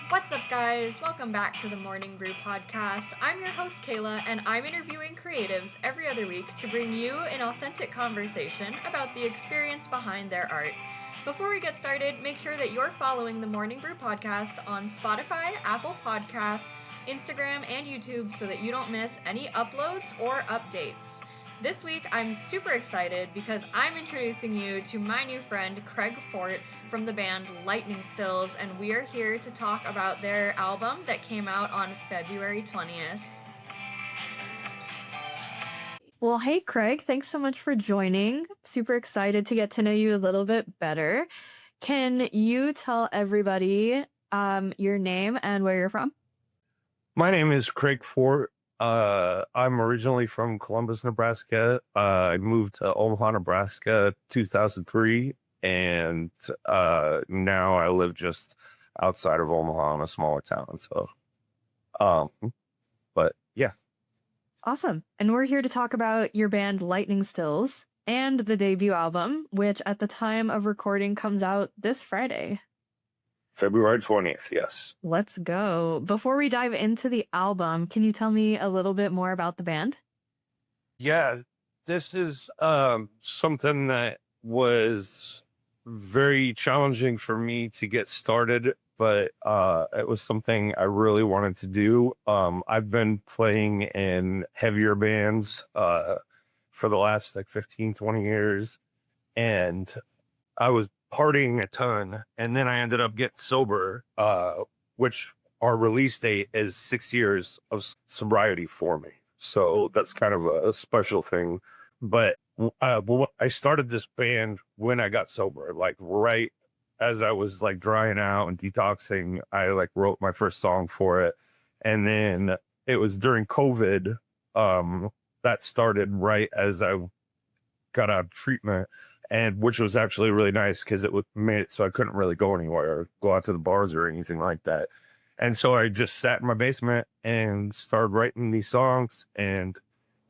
What's up, guys? Welcome back to the Morning Brew Podcast. I'm your host, Kayla, and I'm interviewing creatives every other week to bring you an authentic conversation about the experience behind their art. Before we get started, make sure that you're following the Morning Brew Podcast on Spotify, Apple Podcasts, Instagram, and YouTube so that you don't miss any uploads or updates. This week, I'm super excited because I'm introducing you to my new friend, Craig Fort, from the band Lightning Stills, and we are here to talk about their album that came out on February 20th. Well, hey, Craig, thanks so much for joining. Super excited to get to know you a little bit better. Can you tell everybody your name and where you're from? My name is Craig Fort. I'm originally from Columbus, Nebraska. I moved to Omaha, Nebraska, 2003, and now I live just outside of Omaha in a smaller town. So, but yeah. Awesome. And we're here to talk about your band Lightning Stills and the debut album, which at the time of recording comes out this Friday. February 20th, yes. Let's go. Before we dive into the album, can you tell me a little bit more about the band? Yeah, this is something that was very challenging for me to get started, but it was something I really wanted to do. I've been playing in heavier bands for the last 15, 20 years, and I was partying a ton, and then I ended up getting sober, which our release date is 6 years of sobriety for me. So that's kind of a special thing. But I started this band when I got sober, like right as I was like drying out and detoxing. I like wrote my first song for it, and then it was during COVID. That started right as I got out of treatment, and which was actually really nice because it made it so I couldn't really go anywhere or go out to the bars or anything like that. And so I just sat in my basement and started writing these songs, and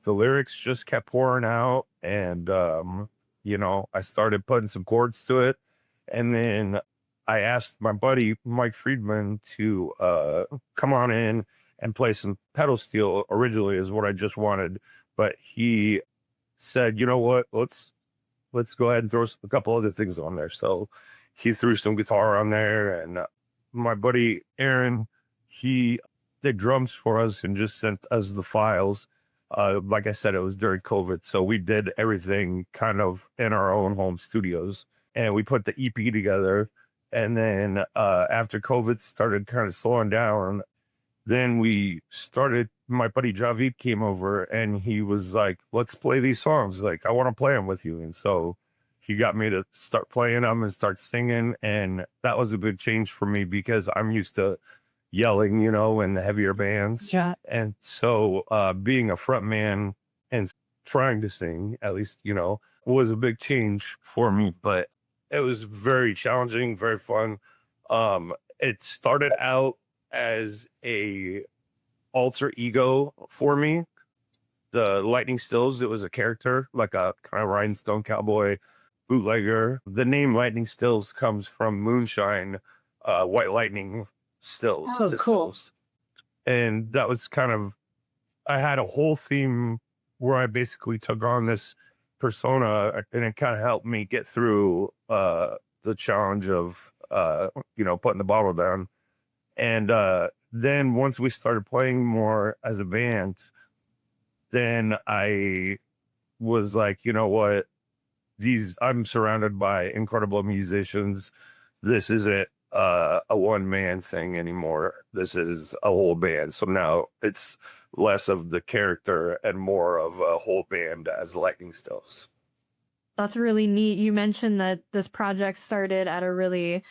the lyrics just kept pouring out. And, I started putting some chords to it. And then I asked my buddy, Mike Friedman, to come on in and play some pedal steel. Originally is what I just wanted. But he said, you know what, let's go ahead and throw a couple other things on there. So he threw some guitar on there, and my buddy Aaron, he did drums for us and just sent us the files. Like I said, it was during COVID, so we did everything kind of in our own home studios, and we put the EP together. And then after COVID started kind of slowing down, then my buddy Javid came over, and he was like, let's play these songs. Like, I want to play them with you. And so he got me to start playing them and start singing. And that was a big change for me because I'm used to yelling, in the heavier bands. Yeah. And so being a front man and trying to sing, at least, was a big change for me. But it was very challenging, very fun. It started out as a alter ego for me. The Lightning Stills, it was a character, like a kind of rhinestone cowboy bootlegger. The name Lightning Stills comes from moonshine, white lightning stills. Oh, cool. Stills. And that was I had a whole theme where I basically took on this persona, and it kind of helped me get through the challenge of putting the bottle down. And then once we started playing more as a band, then I was like, you know what? I'm surrounded by incredible musicians. This isn't a one-man thing anymore. This is a whole band. So now it's less of the character and more of a whole band as Lightning Stills. That's really neat. You mentioned that this project started at a really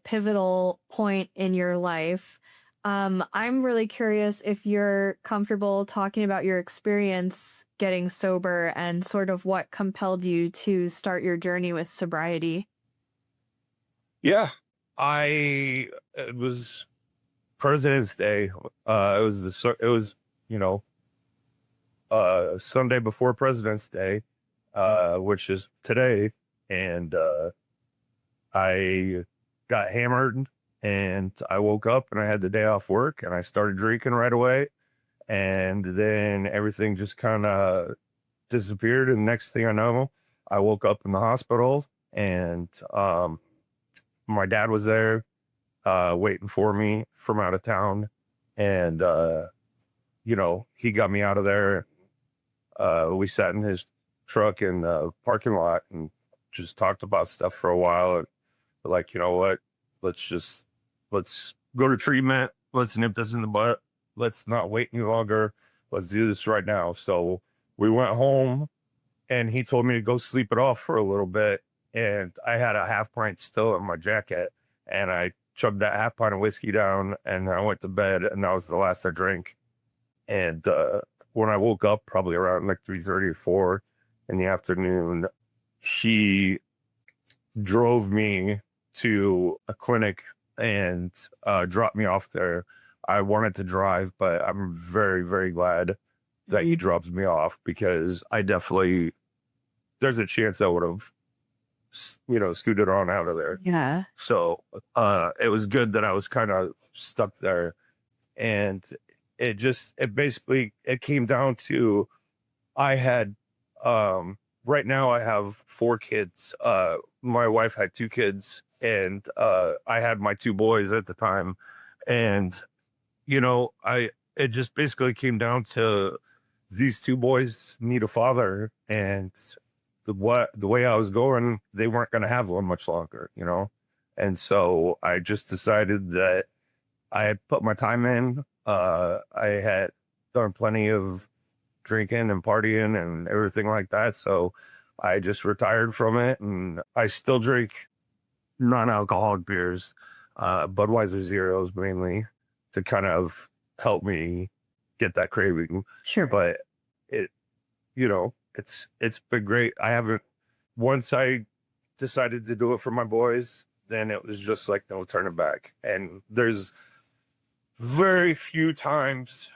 pivotal point in your life. I'm really curious if you're comfortable talking about your experience getting sober and sort of what compelled you to start your journey with sobriety. Yeah, it was President's Day. It was Sunday before President's Day, which is today, and I got hammered And I woke up and I had the day off work and I started drinking right away. And then everything just kind of disappeared. And next thing I know, I woke up in the hospital and my dad was there waiting for me from out of town. And, he got me out of there. We sat in his truck in the parking lot and just talked about stuff for a while. And like, you know what? Let's go to treatment. Let's nip this in the butt. Let's not wait any longer. Let's do this right now. So we went home and he told me to go sleep it off for a little bit. And I had a half pint still in my jacket and I chugged that half pint of whiskey down and I went to bed and that was the last I drank. And when I woke up, probably around like 3:30 or 4 in the afternoon, he drove me to a clinic and dropped me off there. I wanted to drive, but I'm very, very glad that he drops me off because there's a chance I would have, scooted on out of there. Yeah. So it was good that I was kind of stuck there. And it came down to I had right now I have 4 kids. My wife had 2 kids and I had my 2 boys at the time. And it just basically came down to these 2 boys need a father and the way I was going, they weren't going to have one much longer, And so I just decided that I had put my time in. I had done plenty of drinking and partying and everything like that. So I just retired from it and I still drink non-alcoholic beers, Budweiser Zeros mainly to kind of help me get that craving. Sure. But it's been great. Once I decided to do it for my boys, then it was just like no turning back. And there's very few times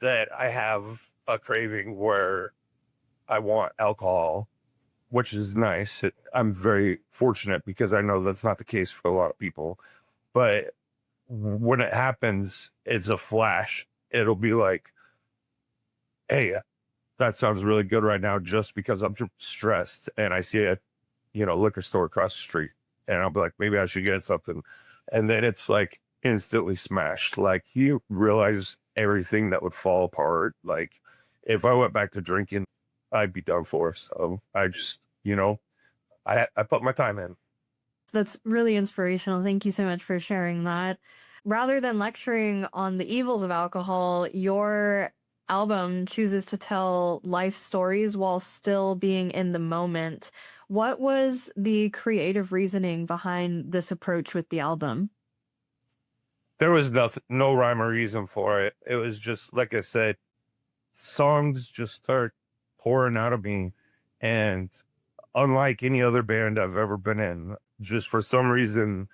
that I have a craving where I want alcohol, which is nice. I'm very fortunate because I know that's not the case for a lot of people. But when it happens, it's a flash. It'll be like, hey, that sounds really good right now just because I'm stressed and I see a liquor store across the street and I'll be like, maybe I should get something. And then it's like instantly smashed. Like you realize everything that would fall apart. Like if I went back to drinking, I'd be done for. So I just, I put my time in. That's really inspirational. Thank you so much for sharing that. Rather than lecturing on the evils of alcohol, your album chooses to tell life stories while still being in the moment. What was the creative reasoning behind this approach with the album? There was no rhyme or reason for it. It was just, like I said, songs just start pouring out of me. And unlike any other band I've ever been in, just for some reason,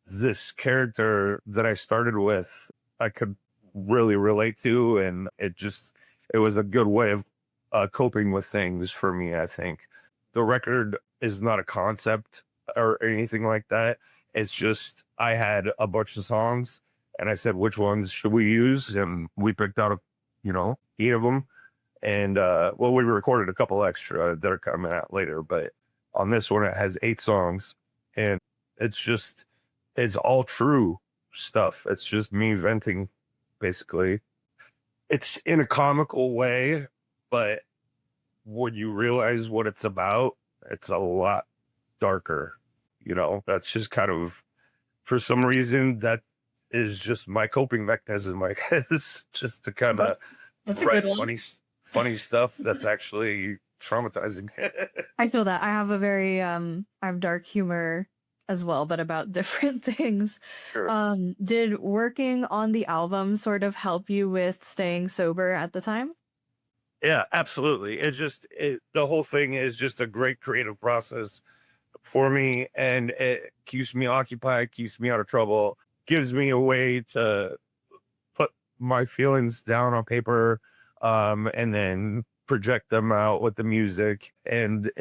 this character that I started with, I could really relate to. And it was a good way of coping with things for me, I think. The record is not a concept or anything like that. It's just, I had a bunch of songs and I said, which ones should we use? And we picked out, 8 of them. And, we recorded a couple extra that are coming out later, but on this one, it has 8 songs and it's all true stuff. It's just me venting, basically. It's in a comical way, but when you realize what it's about, it's a lot darker. That's just kind of, for some reason, that is just my coping mechanism, I guess, just to kind of write funny stuff that's actually traumatizing. I feel that. I have I have dark humor as well, but about different things. Sure. Did working on the album sort of help you with staying sober at the time? Yeah, absolutely. The whole thing is just a great creative process for me, and it keeps me occupied, keeps me out of trouble, gives me a way to put my feelings down on paper, and then project them out with the music. And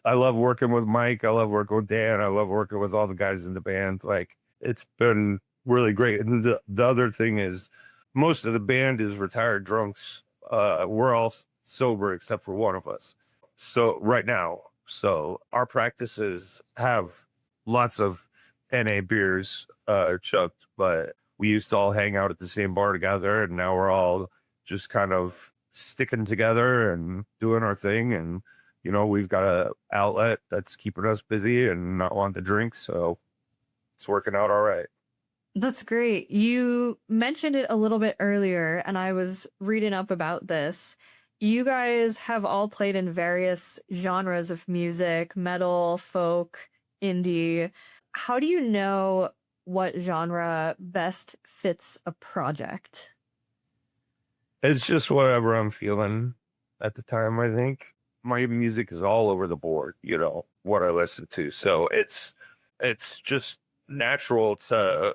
I love working with Mike. I love working with Dan. I love working with all the guys in the band. Like it's been really great. And the other thing is most of the band is retired drunks. We're all sober except for one of us. So right now, so our practices have lots of NA beers chucked, but we used to all hang out at the same bar together, and now we're all just kind of sticking together and doing our thing. And we've got a outlet that's keeping us busy and not wanting to drink, so it's working out all right. That's great. You mentioned it a little bit earlier, and I was reading up about this. You guys have all played in various genres of music, metal, folk, indie. How do you know what genre best fits a project? It's just whatever I'm feeling at the time. I think my music is all over the board, what I listen to. So it's just natural to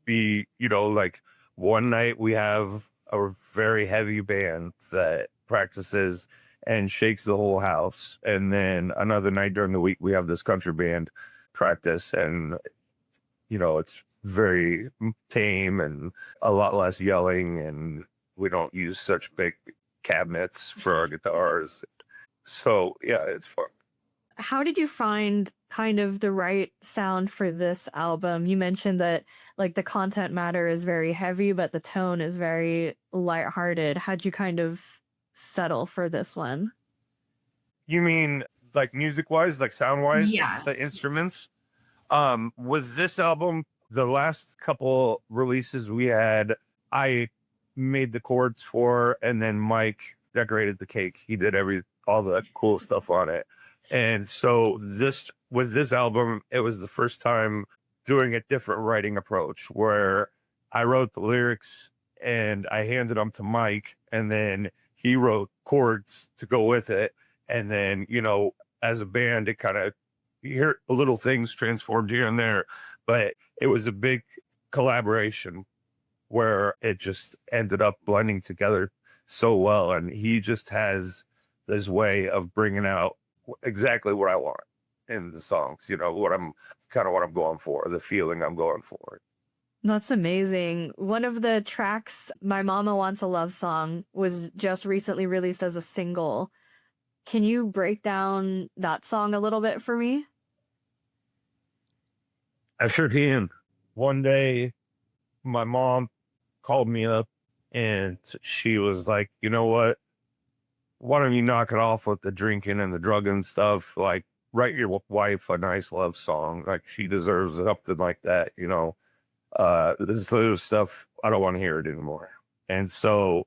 be, like one night we have a very heavy band that practices and shakes the whole house. And then another night during the week, we have this country band practice, and, it's very tame and a lot less yelling, and we don't use such big cabinets for our guitars. So yeah, it's fun. How did you find kind of the right sound for this album? You mentioned that like the content matter is very heavy, but the tone is very lighthearted. How'd you kind of settle for this one? You mean like music wise, like sound wise, Yeah. the instruments? With this album, the last couple releases we had, I made the chords for, and then Mike decorated the cake. He did all the cool stuff on it. And so with this album, it was the first time doing a different writing approach where I wrote the lyrics and I handed them to Mike, and then he wrote chords to go with it. And then, as a band, it kind of, you hear little things transformed here and there, but it was a big collaboration where it just ended up blending together so well. And he just has this way of bringing out exactly what I want in the songs, what I'm going for, the feeling I'm going for. That's amazing. One of the tracks, My Mama Wants a Love Song, was just recently released as a single. Can you break down that song a little bit for me? I sure can. One day, my mom called me up and she was like, you know what? Why don't you knock it off with the drinking and the drugging stuff? Like, write your wife a nice love song. Like, she deserves something like that, this little stuff, I don't want to hear it anymore. And so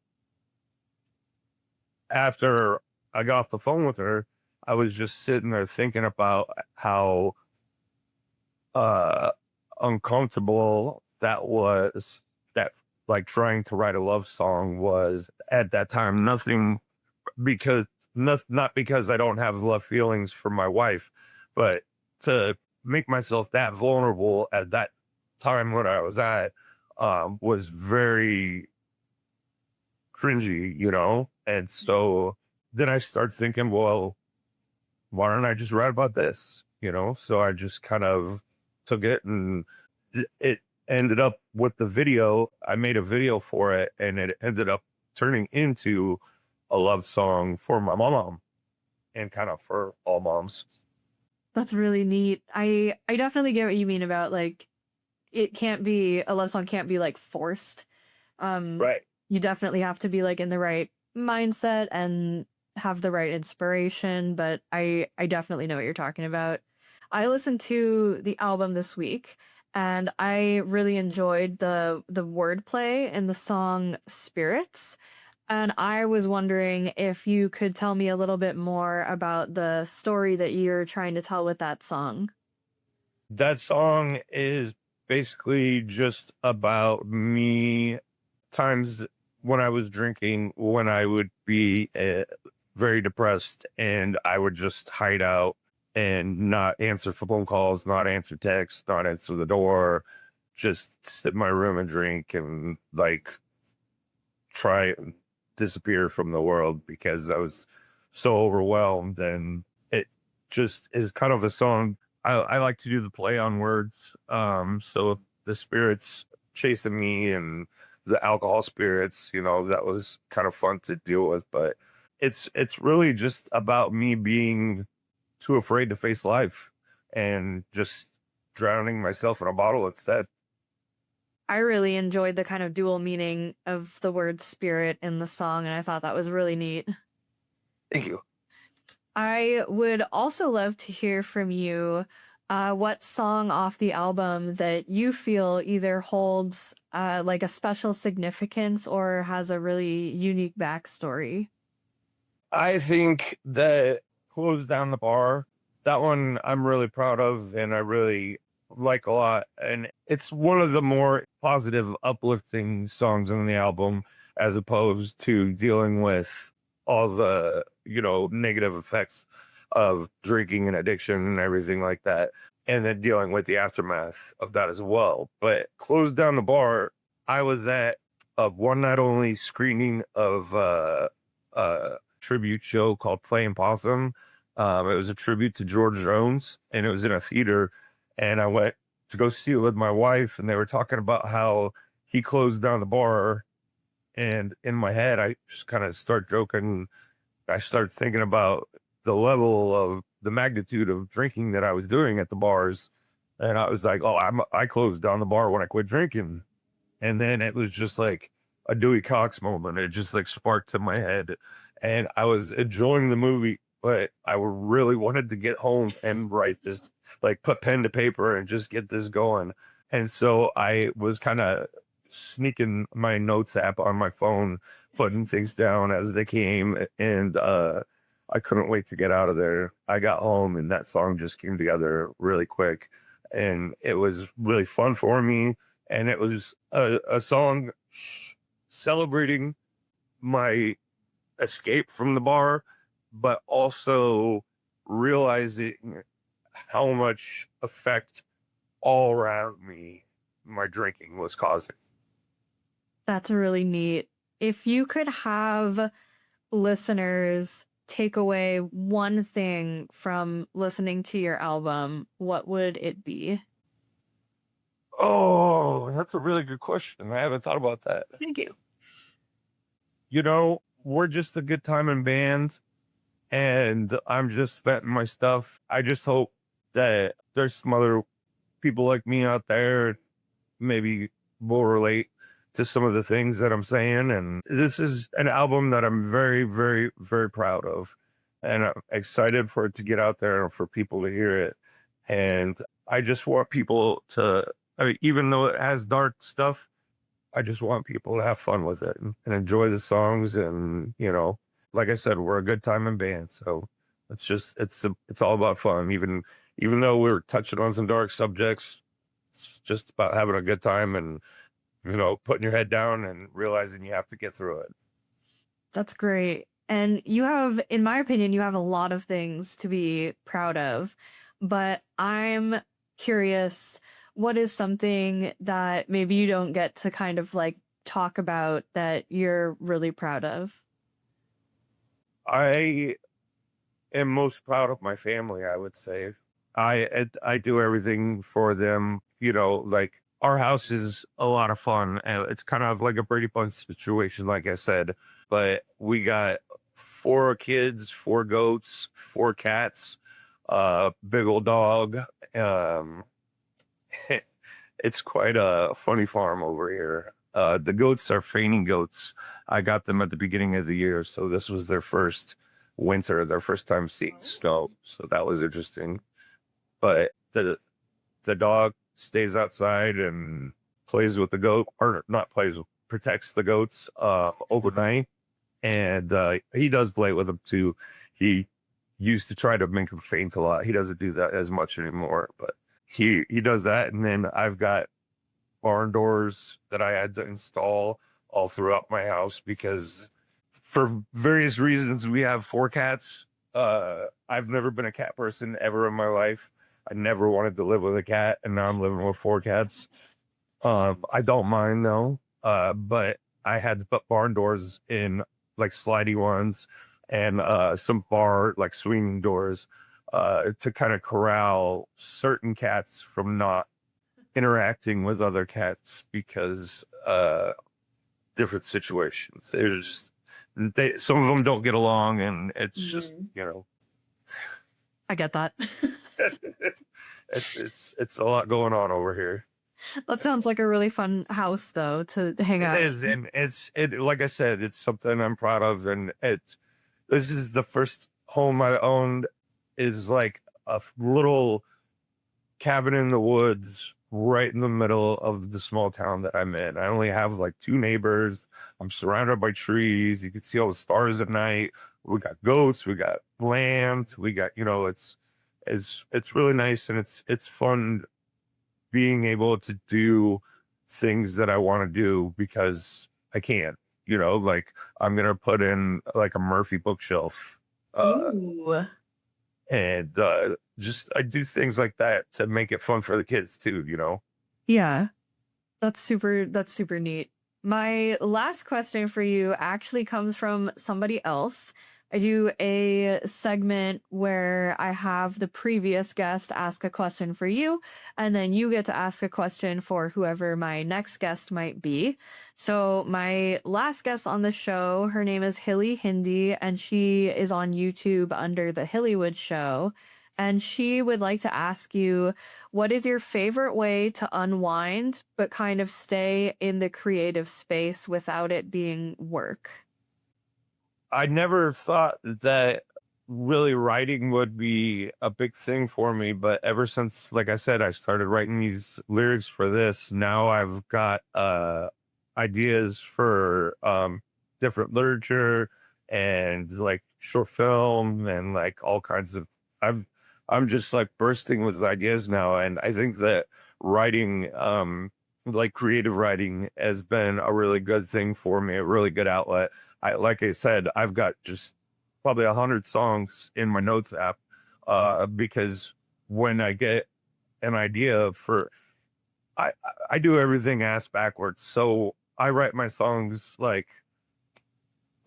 after I got off the phone with her, I was just sitting there thinking about how uncomfortable that was, that like trying to write a love song was at that time. Nothing because not because I don't have love feelings for my wife, but to make myself that vulnerable at that time when I was at was very cringy. And so then I start thinking, well, why don't I just write about this? So I just kind of took it, and it ended up with the video. I made a video for it, and it ended up turning into a love song for my mom and kind of for all moms. That's really neat. I definitely get what you mean about like it can't be a love song can't be like forced. Um Right. you definitely have to be like in the right mindset and have the right inspiration, but I definitely know what you're talking about. I listened to the album this week and I really enjoyed the wordplay in the song Spirits. And I was wondering if you could tell me a little bit more about the story that you're trying to tell with that song. That song is basically just about me, times when I was drinking, when I would be very depressed, and I would just hide out and not answer phone calls, not answer texts, not answer the door, just sit in my room and drink and like try and disappear from the world because I was so overwhelmed. And it just is kind of a song I like to do the play on words. So the spirits chasing me and the alcohol spirits, that was kind of fun to deal with. But it's really just about me being too afraid to face life and just drowning myself in a bottle instead. I really enjoyed the kind of dual meaning of the word spirit in the song, and I thought that was really neat. Thank you. I would also love to hear from you what song off the album that you feel either holds like a special significance or has a really unique backstory. I think that Close Down the Bar, that one I'm really proud of and I really like a lot. And it's one of the more positive, uplifting songs on the album, as opposed to dealing with all the, negative effects of drinking and addiction and everything like that. And then dealing with the aftermath of that as well. But Close Down the Bar, I was at a one night only screening of tribute show called Playing Possum. It was a tribute to George Jones, and it was in a theater. And I went to go see it with my wife, and they were talking about how he closed down the bar. And in my head, I just kind of start joking. I started thinking about the level of the magnitude of drinking that I was doing at the bars. And I was like, oh, I closed down the bar when I quit drinking. And then it was just like a Dewey Cox moment. It just like sparked in my head. And I was enjoying the movie, but I really wanted to get home and write this, like put pen to paper and just get this going. And so I was kind of sneaking my notes app on my phone, putting things down as they came. And I couldn't wait to get out of there. I got home and that song just came together really quick. And it was really fun for me, and it was a song celebrating my escape from the bar, but also realizing how much effect all around me my drinking was causing. That's really neat. If you could have listeners take away one thing from listening to your album, what would it be? Oh, that's a really good question. I haven't thought about that. Thank you. We're just a good time in band, and I'm just venting my stuff. I just hope that there's some other people like me out there maybe will relate to some of the things that I'm saying. And this is an album that I'm very, very, very proud of. And I'm excited for it to get out there and for people to hear it. And I just want people to, I mean, even though it has dark stuff, I just want people to have fun with it and enjoy the songs. And, like I said, we're a good time in band. So it's all about fun. Even though we're touching on some dark subjects, it's just about having a good time and, putting your head down and realizing you have to get through it. That's great. And you have, in my opinion, you have a lot of things to be proud of. But I'm curious, what is something that maybe you don't get to kind of like talk about that you're really proud of? I am most proud of my family, I would say. I do everything for them, like our house is a lot of fun and it's kind of like a Brady Bunch situation, like I said. But we got 4 kids, 4 goats, 4 cats, big old dog. Um, it's quite a funny farm over here. The goats are fainting goats. I got them at the beginning of the year, so this was their first winter, their first time seeing snow. So that was interesting. But the dog stays outside and plays with the goat, or not plays, protects the goats overnight. And he does play with them too. He used to try to make them faint a lot. He doesn't do that as much anymore, but he does that. And then I've got barn doors that I had to install all throughout my house because for various reasons we have 4 cats. I've never been a cat person ever in my life. I never wanted to live with a cat, and now I'm living with 4 cats. I don't mind though, but I had to put barn doors in, like slidey ones, and some bar like swinging doors, to kind of corral certain cats from not interacting with other cats because different situations. There's just some of them don't get along, and it's just I get that. it's a lot going on over here. That sounds like a really fun house, though, to hang out. It is, and it like I said, it's something I'm proud of, and this is the first home I owned. Is like a little cabin in the woods right in the middle of the small town that I'm in. I only have like 2 neighbors. I'm surrounded by trees. You can see all the stars at night. We got goats, we got land, we got, it's really nice, and it's fun being able to do things that I want to do because I can. Like I'm gonna put in like a Murphy bookshelf. Ooh. And just I do things like that to make it fun for the kids too, Yeah. That's super neat. My last question for you actually comes from somebody else. I do a segment where I have the previous guest ask a question for you, and then you get to ask a question for whoever my next guest might be. So my last guest on the show, her name is Hilly Hindi, and she is on YouTube under the Hillywood Show. And she would like to ask you, what is your favorite way to unwind, but kind of stay in the creative space without it being work? I never thought that really writing would be a big thing for me, but ever since, like I said, I started writing these lyrics for this, now I've got ideas for different literature and like short film and like all kinds of I'm just like bursting with ideas now, and I think that writing like creative writing has been a really good thing for me, a really good outlet. Like I said, I've got just probably 100 songs in my notes app because when I get an idea I do everything ass backwards. So I write my songs like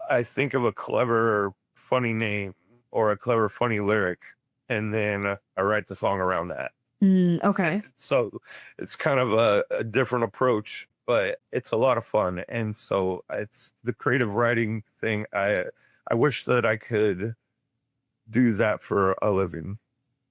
I think of a clever, funny name or a clever, funny lyric, and then I write the song around that. Okay. So it's kind of a different approach, but it's a lot of fun. And so it's the creative writing thing. I wish that I could do that for a living,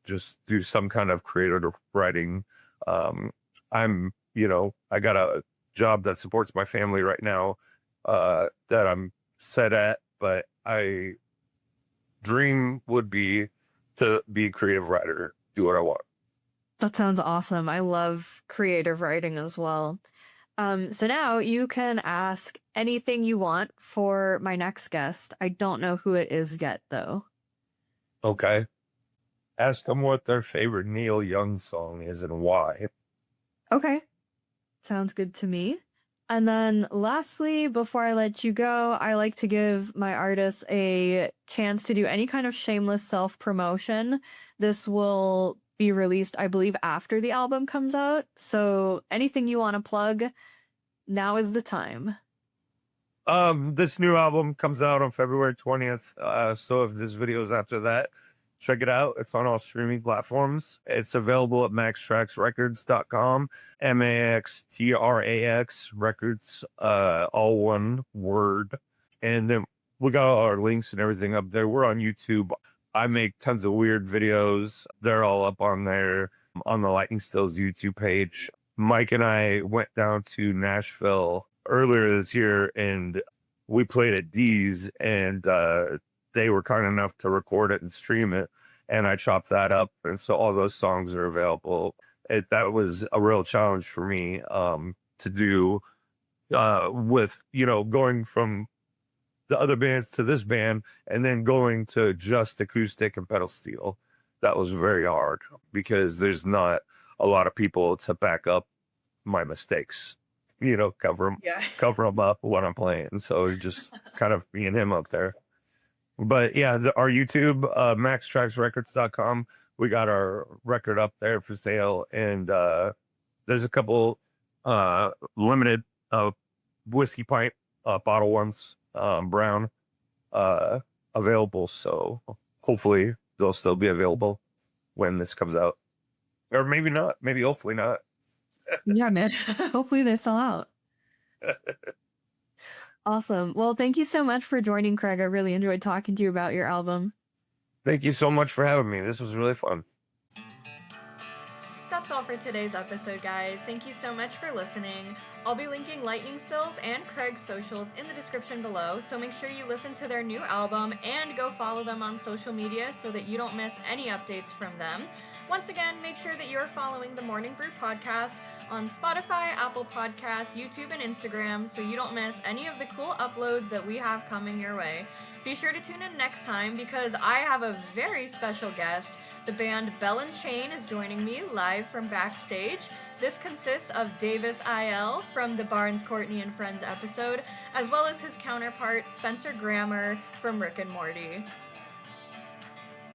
just do some kind of creative writing. I got a job that supports my family right now that I'm set at, but I dream would be to be a creative writer, do what I want. That sounds awesome. I love creative writing as well. So now you can ask anything you want for my next guest. I don't know who it is yet, though. Okay. Ask them what their favorite Neil Young song is and why. Okay. Sounds good to me. And then lastly, before I let you go, I like to give my artists a chance to do any kind of shameless self-promotion. This will be released, I believe, after the album comes out. So anything you want to plug, now is the time. This new album comes out on February 20th. So if this video is after that, check it out. It's on all streaming platforms. It's available at maxtraxrecords.com, MAXTRAX records, all one word. And then we got all our links and everything up there. We're on YouTube. I make tons of weird videos. They're all up on there on the Lightning Stills YouTube page. Mike and I went down to Nashville earlier this year and we played at D's, and they were kind enough to record it and stream it, and I chopped that up, and so all those songs are available. That was a real challenge for me to do with going from the other bands to this band and then going to just acoustic and pedal steel. That was very hard because there's not a lot of people to back up my mistakes, cover them up when I'm playing. So just kind of me and him up there. But yeah, our YouTube, maxtraxrecords.com, we got our record up there for sale, and there's a couple limited whiskey pint bottle ones, brown, available. So hopefully they'll still be available. when this comes out. Or maybe not. Maybe hopefully not. Yeah, man. Hopefully they sell out. Awesome. Well, thank you so much for joining, Craig. I really enjoyed talking to you about your album. Thank you so much for having me. This was really fun. That's all for today's episode, guys. Thank you so much for listening. I'll be linking Lightning Stills and Craig's socials in the description below, so make sure you listen to their new album and go follow them on social media so that you don't miss any updates from them. Once again, make sure that you're following the Morning Brew podcast on Spotify, Apple Podcasts, YouTube, and Instagram so you don't miss any of the cool uploads that we have coming your way. Be sure to tune in next time because I have a very special guest. The band Bell and Chain is joining me live from backstage. This consists of Davis I.L. from the Barnes, Courtney, and Friends episode, as well as his counterpart Spencer Grammer from Rick and Morty.